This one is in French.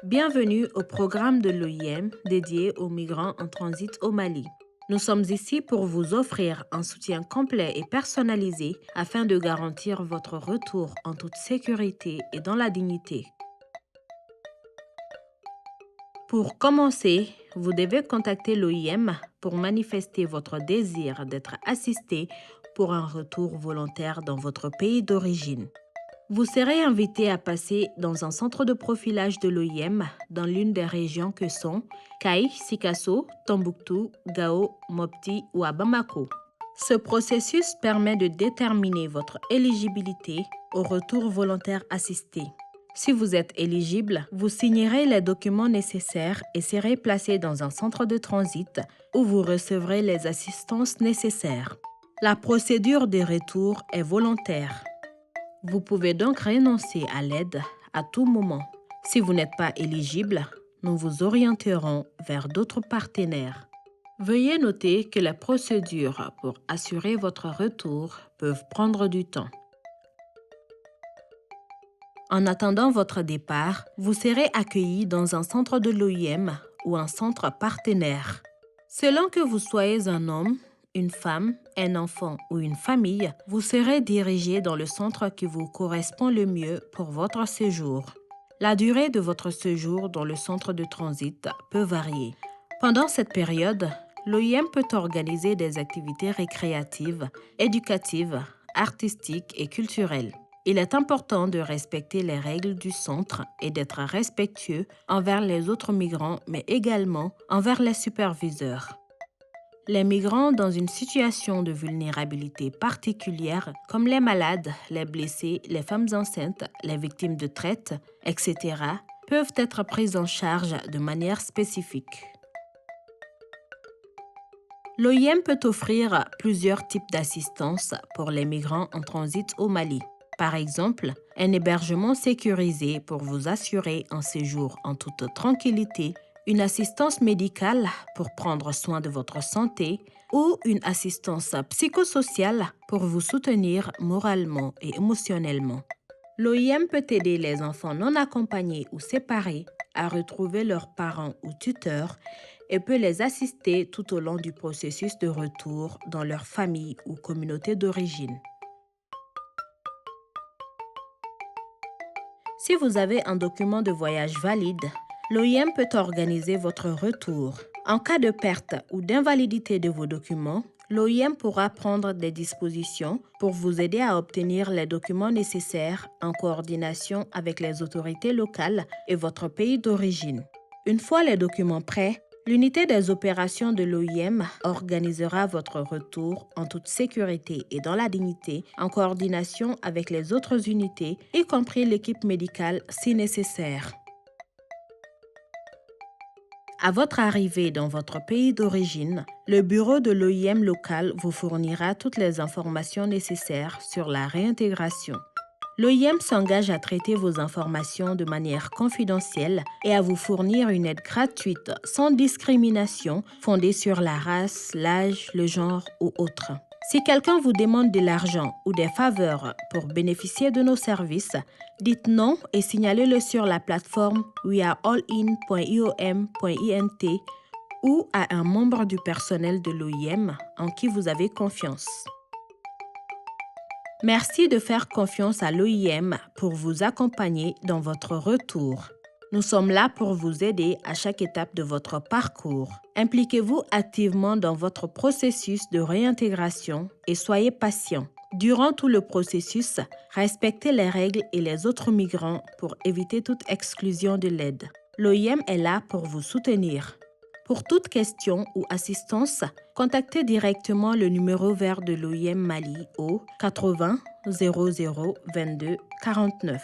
Bienvenue au programme de l'OIM dédié aux migrants en transit au Mali. Nous sommes ici pour vous offrir un soutien complet et personnalisé afin de garantir votre retour en toute sécurité et dans la dignité. Pour commencer, vous devez contacter l'OIM pour manifester votre désir d'être assisté pour un retour volontaire dans votre pays d'origine. Vous serez invité à passer dans un centre de profilage de l'OIM dans l'une des régions que sont Kaï, Sikasso, Tombouctou, Gao, Mopti ou à Bamako. Ce processus permet de déterminer votre éligibilité au retour volontaire assisté. Si vous êtes éligible, vous signerez les documents nécessaires et serez placé dans un centre de transit où vous recevrez les assistances nécessaires. La procédure de retour est volontaire. Vous pouvez donc renoncer à l'aide à tout moment. Si vous n'êtes pas éligible, nous vous orienterons vers d'autres partenaires. Veuillez noter que les procédures pour assurer votre retour peuvent prendre du temps. En attendant votre départ, vous serez accueilli dans un centre de l'OIM ou un centre partenaire. Selon que vous soyez un homme, une femme, un enfant ou une famille, vous serez dirigé dans le centre qui vous correspond le mieux pour votre séjour. La durée de votre séjour dans le centre de transit peut varier. Pendant cette période, l'OIM peut organiser des activités récréatives, éducatives, artistiques et culturelles. Il est important de respecter les règles du centre et d'être respectueux envers les autres migrants, mais également envers les superviseurs. Les migrants dans une situation de vulnérabilité particulière, comme les malades, les blessés, les femmes enceintes, les victimes de traite, etc., peuvent être pris en charge de manière spécifique. L'OIM peut offrir plusieurs types d'assistance pour les migrants en transit au Mali. Par exemple, un hébergement sécurisé pour vous assurer un séjour en toute tranquillité, une assistance médicale pour prendre soin de votre santé ou une assistance psychosociale pour vous soutenir moralement et émotionnellement. L'OIM peut aider les enfants non accompagnés ou séparés à retrouver leurs parents ou tuteurs et peut les assister tout au long du processus de retour dans leur famille ou communauté d'origine. Si vous avez un document de voyage valide, l'OIM peut organiser votre retour. En cas de perte ou d'invalidité de vos documents, l'OIM pourra prendre des dispositions pour vous aider à obtenir les documents nécessaires en coordination avec les autorités locales et votre pays d'origine. Une fois les documents prêts, l'unité des opérations de l'OIM organisera votre retour en toute sécurité et dans la dignité, en coordination avec les autres unités, y compris l'équipe médicale si nécessaire. À votre arrivée dans votre pays d'origine, le bureau de l'OIM local vous fournira toutes les informations nécessaires sur la réintégration. L'OIM s'engage à traiter vos informations de manière confidentielle et à vous fournir une aide gratuite sans discrimination fondée sur la race, l'âge, le genre ou autre. Si quelqu'un vous demande de l'argent ou des faveurs pour bénéficier de nos services, dites non et signalez-le sur la plateforme weareallin.iom.int ou à un membre du personnel de l'OIM en qui vous avez confiance. Merci de faire confiance à l'OIM pour vous accompagner dans votre retour. Nous sommes là pour vous aider à chaque étape de votre parcours. Impliquez-vous activement dans votre processus de réintégration et soyez patient. Durant tout le processus, respectez les règles et les autres migrants pour éviter toute exclusion de l'aide. L'OIM est là pour vous soutenir. Pour toute question ou assistance, contactez directement le numéro vert de l'OIM Mali au 80 00 22 49.